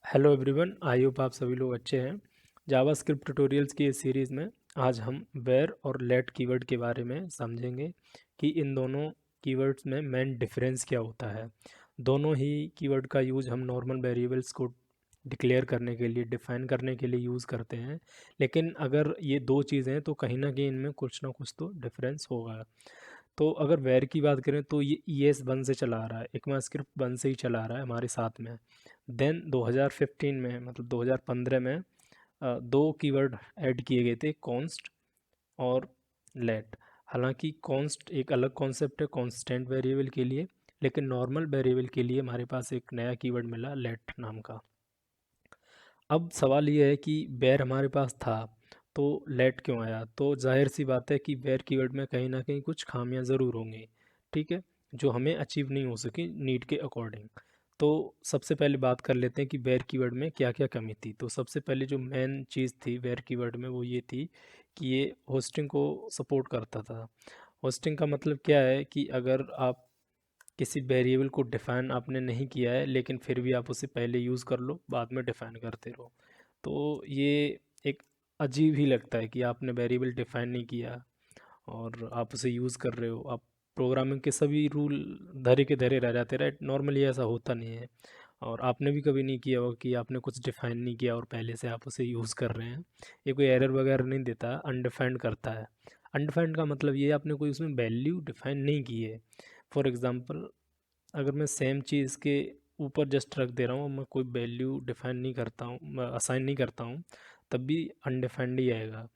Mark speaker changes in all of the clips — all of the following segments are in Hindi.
Speaker 1: हेलो एवरीवन, आई होप आप सभी लोग अच्छे हैं। जावास्क्रिप्ट ट्यूटोरियल्स की इस सीरीज़ में आज हम वेर और लेट कीवर्ड के बारे में समझेंगे कि इन दोनों कीवर्ड्स में मेन डिफरेंस क्या होता है। दोनों ही कीवर्ड का यूज़ हम नॉर्मल वेरिएबल्स को डिक्लेयर करने के लिए, डिफाइन करने के लिए यूज़ करते हैं। लेकिन अगर ये दो चीज़ें हैं तो कहीं ना कहीं इनमें कुछ ना कुछ तो डिफरेंस होगा। तो अगर वेर की बात करें तो ये ES 1 से चला आ रहा है, ECMAScript 1 से ही चला आ रहा है हमारे साथ में। देन 2015 में, मतलब 2015 में दो कीवर्ड ऐड किए गए थे, कॉन्स्ट और लेट। हालांकि कॉन्स्ट एक अलग कॉन्सेप्ट है कांस्टेंट वेरिएबल के लिए, लेकिन नॉर्मल वेरिएबल के लिए हमारे पास एक नया कीवर्ड मिला, लेट नाम का। अब सवाल ये है कि वेर हमारे पास था तो लेट क्यों आया। तो जाहिर सी बात है कि वेर कीवर्ड में कहीं ना कहीं कुछ खामियां ज़रूर होंगी, ठीक है, जो हमें अचीव नहीं हो सकी नीड के अकॉर्डिंग। तो सबसे पहले बात कर लेते हैं कि वेर कीवर्ड में क्या क्या कमी थी। तो सबसे पहले जो मेन चीज़ थी वेर कीवर्ड में वो ये थी कि ये होस्टिंग को सपोर्ट करता था। होस्टिंग का मतलब क्या है कि अगर आप किसी वेरिएबल को डिफाइन आपने नहीं किया है लेकिन फिर भी आप उसे पहले यूज़ कर लो, बाद में डिफाइन करते रहो, तो ये एक अजीब ही लगता है कि आपने वेरिएबल डिफाइन नहीं किया और आप उसे यूज़ कर रहे हो। आप प्रोग्रामिंग के सभी रूल धरे के धरे रह जाते, राइट। नॉर्मली ऐसा होता नहीं है, और आपने भी कभी नहीं किया होगा कि आपने कुछ डिफाइन नहीं किया और पहले से आप उसे यूज़ कर रहे हैं। ये कोई एरर वगैरह नहीं देता, अनडिफाइंड करता है। अनडिफाइंड का मतलब ये आपने कोई उसमें वैल्यू डिफाइन नहीं की है। फॉर एग्ज़ाम्पल, अगर मैं सेम चीज़ के ऊपर जस्ट रख दे रहा हूँ, मैं कोई वैल्यू डिफाइन नहीं करता हूँ, असाइन नहीं करता हूँ, तब भी अनडिफाइंड ही आएगा।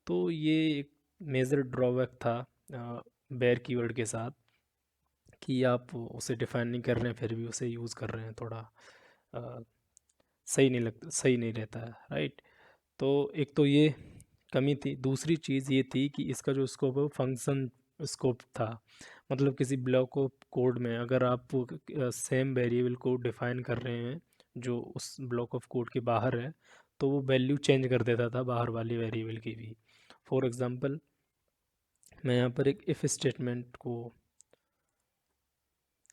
Speaker 1: तो ये एक मेजर ड्रॉबैक था बेयर कीवर्ड के साथ, कि आप उसे डिफाइन नहीं कर रहे हैं फिर भी उसे यूज़ कर रहे हैं, थोड़ा अ, सही नहीं लगता, सही नहीं रहता है, राइट। तो एक तो ये कमी थी। दूसरी चीज़ ये थी कि इसका जो स्कोप है वो फंक्शन स्कोप था। मतलब किसी ब्लॉक ऑफ कोड में अगर आप सेम वेरिएबल को डिफाइन कर रहे हैं जो उस ब्लॉक ऑफ कोड के बाहर है, तो वो वैल्यू चेंज कर देता था बाहर वाले वेरिएबल की भी। फॉर एग्ज़ाम्पल, मैं यहाँ पर एक इफ़ स्टेटमेंट को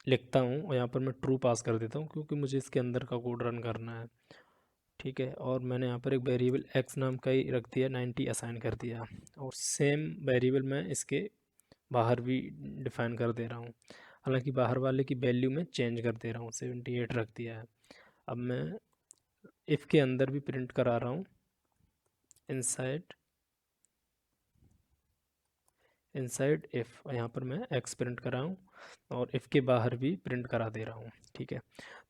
Speaker 1: लिखता हूँ और यहाँ पर मैं ट्रू पास कर देता हूँ क्योंकि मुझे इसके अंदर का कोड रन करना है, ठीक है। और मैंने यहाँ पर एक वेरिएबल एक्स नाम का ही रख दिया, 90 असाइन कर दिया, और सेम वेरिएबल मैं इसके बाहर भी डिफाइन कर दे रहा हूँ। हालांकि बाहर वाले की वैल्यू में चेंज कर दे रहा हूँ, 78 रख दिया है। अब मैं इफ़ के अंदर भी प्रिंट करा रहा हूँ, इनसाइड इनसाइड इफ़, यहाँ पर मैं एक्स प्रिंट करा हूँ और इफ़ के बाहर भी प्रिंट करा दे रहा हूँ, ठीक है।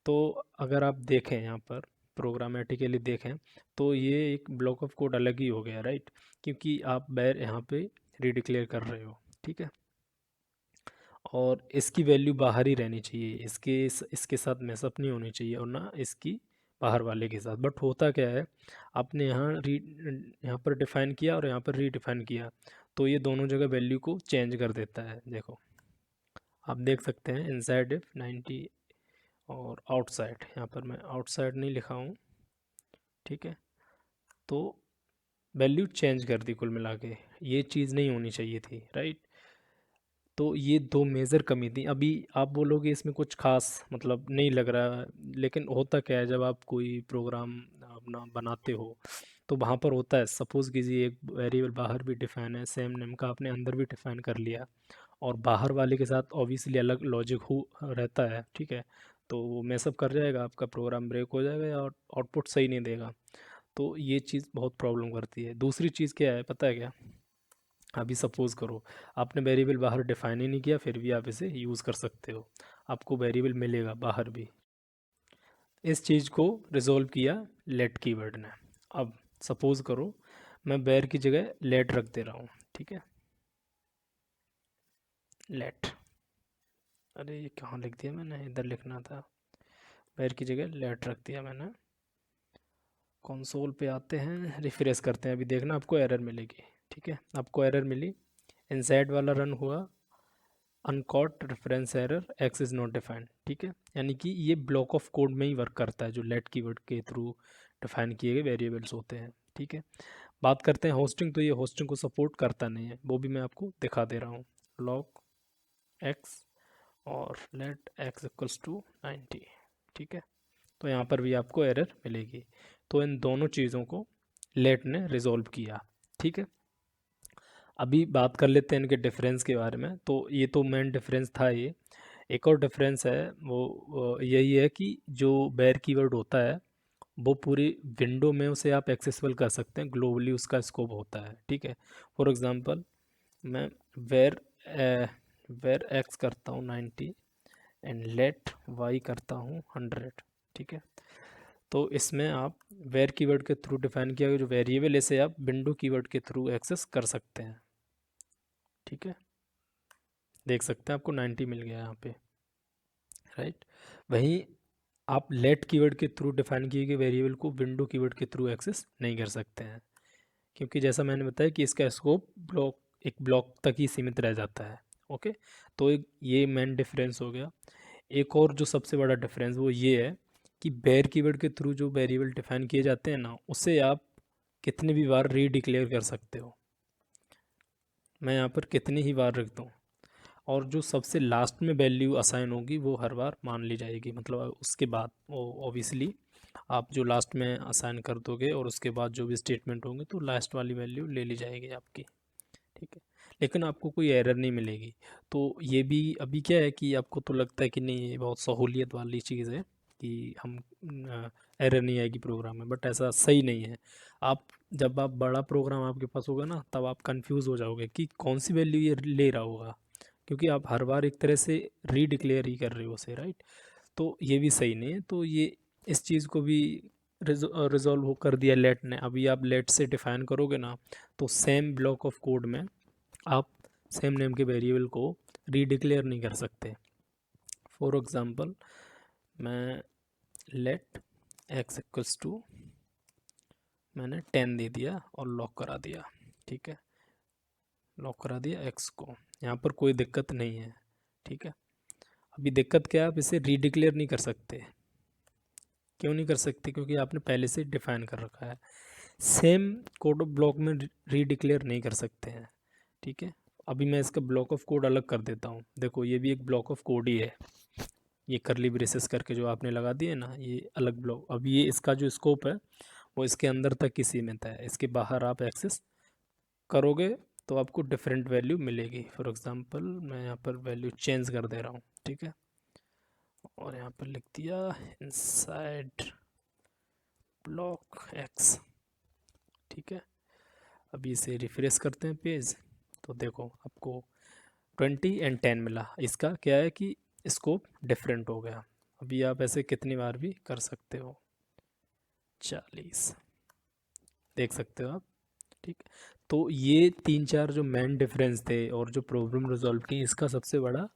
Speaker 1: तो अगर आप देखें यहाँ पर प्रोग्रामेटिकली देखें तो ये एक ब्लॉक ऑफ कोड अलग ही हो गया, राइट, क्योंकि आप बैर यहाँ पे रीडिक्लेयर कर रहे हो, ठीक है। और इसकी वैल्यू बाहर ही रहनी चाहिए, इसके साथ मैसअप नहीं होनी चाहिए और ना इसकी बाहर वाले के साथ। बट होता क्या है, आपने यहाँ पर डिफाइन किया और यहाँ पर रीडिफाइन किया, तो ये दोनों जगह वैल्यू को चेंज कर देता है। देखो, आप देख सकते हैं इनसाइड इफ 90 और आउटसाइड, यहाँ पर मैं आउटसाइड नहीं लिखा हूँ, ठीक है। तो वैल्यू चेंज कर दी कुल मिला के, ये चीज़ नहीं होनी चाहिए थी, राइट। तो ये दो मेजर कमी थी। अभी आप बोलोगे इसमें कुछ खास मतलब नहीं लग रहा, लेकिन होता क्या है, जब आप कोई प्रोग्राम अपना बनाते हो तो वहाँ पर होता है, सपोज़ कीजिए एक वेरिएबल बाहर भी डिफाइन है, सेम नेम का आपने अंदर भी डिफाइन कर लिया, और बाहर वाले के साथ ऑब्वियसली अलग लॉजिक हो रहता है, ठीक है। तो वो मैसअप कर जाएगा, आपका प्रोग्राम ब्रेक हो जाएगा या आउटपुट सही नहीं देगा। तो ये चीज़ बहुत प्रॉब्लम करती है। दूसरी चीज़ क्या है पता है क्या, अभी सपोज़ करो आपने वेरिएबल बाहर डिफाइन ही नहीं किया, फिर भी आप इसे यूज़ कर सकते हो, आपको वेरिएबल मिलेगा बाहर भी। इस चीज़ को रिजॉल्व किया लेट कीवर्ड ने। अब सपोज़ करो मैं बेर की जगह लेट रख दे रहा हूँ, ठीक है, लेट। अरे ये कहाँ लिख दिया मैंने, इधर लिखना था। बेर की जगह लेट रख दिया मैंने। कंसोल पे आते हैं, रिफ्रेश करते हैं, अभी देखना आपको एरर मिलेगी, ठीक है। आपको एरर मिली, इनसाइड वाला रन हुआ, uncaught reference error x is not defined, ठीक है। यानी कि ये ब्लॉक ऑफ कोड में ही वर्क करता है जो लेट कीवर्ड के थ्रू डिफाइन किए गए वेरिएबल्स होते हैं, ठीक है। बात करते हैं होस्टिंग, तो ये होस्टिंग को सपोर्ट करता नहीं है, वो भी मैं आपको दिखा दे रहा हूँ। लॉग एक्स और लेट एक्स इक्वल्स टू 90, ठीक है। तो यहाँ पर भी आपको एरर मिलेगी। तो इन दोनों चीज़ों को लेट ने रिजॉल्व किया। ठीक है, अभी बात कर लेते हैं इनके डिफरेंस के बारे में। तो ये तो मेन डिफरेंस था ये। एक और डिफरेंस है वो यही है कि जो बेयर कीवर्ड होता है वो पूरी विंडो में उसे आप एक्सेसिबल कर सकते हैं, ग्लोबली उसका स्कोप होता है। ठीक है, फॉर एग्जांपल मैं वेर वेर एक्स करता हूँ 90 एंड लेट वाई करता हूँ 100। ठीक है, तो इसमें आप वेर कीवर्ड के थ्रू डिफाइन किया गया जो वेरिएबल, इसे आप विंडो कीवर्ड के थ्रू एक्सेस कर सकते हैं। ठीक है, देख सकते हैं आपको 90 मिल गया यहाँ पे, राइट। वहीं आप लेट कीवर्ड के थ्रू डिफाइन किए गए वेरिएबल को विंडो कीवर्ड के थ्रू एक्सेस नहीं कर सकते हैं, क्योंकि जैसा मैंने बताया कि इसका स्कोप एक ब्लॉक तक ही सीमित रह जाता है। ओके, तो एक ये मेन डिफरेंस हो गया। एक और जो सबसे बड़ा डिफरेंस वो ये है कि बेयर कीवर्ड के थ्रू जो वेरिएबल डिफाइन किए जाते हैं ना, उसे आप कितने भी बार रीडिक्लेयर कर सकते हो। मैं यहाँ पर कितनी ही बार रख दूँ, और जो सबसे लास्ट में वैल्यू असाइन होगी वो हर बार मान ली जाएगी। मतलब उसके बाद वो ऑब्वियसली आप जो लास्ट में असाइन कर दोगे और उसके बाद जो भी स्टेटमेंट होंगे तो लास्ट वाली वैल्यू ले ली जाएगी आपकी। ठीक है, लेकिन आपको कोई एरर नहीं मिलेगी। तो ये भी अभी क्या है कि आपको तो लगता है कि नहीं ये बहुत सहूलियत वाली चीज़ है कि हम एरर नहीं आएगी प्रोग्राम में, बट ऐसा सही नहीं है। आप जब आप बड़ा प्रोग्राम आपके पास होगा ना, तब आप कंफ्यूज हो जाओगे कि कौन सी वैल्यू ये ले रहा होगा, क्योंकि आप हर बार एक तरह से रीडिक्लेयर ही कर रहे हो उसे, राइट। तो ये भी सही नहीं है। तो ये इस चीज़ को भी रिजॉल्व हो कर दिया लेट ने। अभी आप लेट से डिफाइन करोगे ना, तो सेम ब्लॉक ऑफ कोड में आप सेम नेम के वेरिएबल को रीडिक्लेयर नहीं कर सकते। फॉर एग्जांपल मैं लेट एक्स इक्वल्स टू मैंने 10 दे दिया और लॉक करा दिया। ठीक है, लॉक करा दिया एक्स को, यहाँ पर कोई दिक्कत नहीं है। ठीक है, अभी दिक्कत क्या है, आप इसे रीडिक्लेयर नहीं कर सकते। क्यों नहीं कर सकते? क्योंकि आपने पहले से डिफाइन कर रखा है। सेम कोड ऑफ ब्लॉक में रीडिक्लेयर नहीं कर सकते हैं। ठीक है, अभी मैं इसका ब्लॉक ऑफ कोड अलग कर देता हूँ। देखो ये भी एक ब्लॉक ऑफ कोड ही है, ये करली ब्रेसेस करके जो आपने लगा दिए ना, ये अलग ब्लॉक। अभी ये इसका जो स्कोप है वो इसके अंदर तक ही सीमित है, इसके बाहर आप एक्सेस करोगे तो आपको डिफरेंट वैल्यू मिलेगी। फॉर एग्जांपल मैं यहाँ पर वैल्यू चेंज कर दे रहा हूँ। ठीक है, और यहाँ पर लिख दिया इनसाइड ब्लॉक एक्स। ठीक है, अभी इसे रिफ्रेश करते हैं पेज, तो देखो आपको 20 एंड 10 मिला। इसका क्या है कि स्कोप डिफरेंट हो गया। अभी आप ऐसे कितनी बार भी कर सकते हो, 40 देख सकते हो आप। ठीक, तो ये 3-4 जो मेन डिफरेंस थे और जो प्रॉब्लम रिजॉल्व की, इसका सबसे बड़ा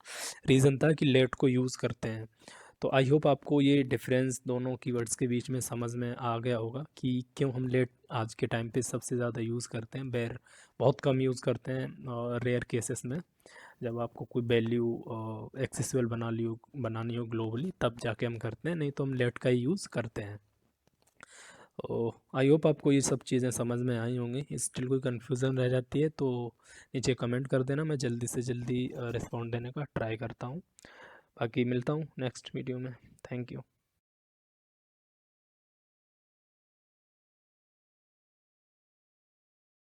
Speaker 1: रीज़न था कि लेट को यूज़ करते हैं। तो आई होप आपको ये डिफरेंस दोनों कीवर्ड्स के बीच में समझ में आ गया होगा कि क्यों हम लेट आज के टाइम पे सबसे ज़्यादा यूज़ करते हैं, बेयर बहुत कम यूज़ करते हैं। और रेयर केसेस में जब आपको कोई वैल्यू एक्सेसिबल बनानी हो ग्लोबली, तब जाके हम करते हैं, नहीं तो हम लेट का ही यूज़ करते हैं। आई होप आपको ये सब चीज़ें समझ में आई होंगी। स्टिल कोई कन्फ्यूज़न रह जाती है तो नीचे कमेंट कर देना, मैं जल्दी से जल्दी रिस्पॉन्ड देने का ट्राई करता हूँ। बाकी मिलता हूँ नेक्स्ट वीडियो में। Thank you.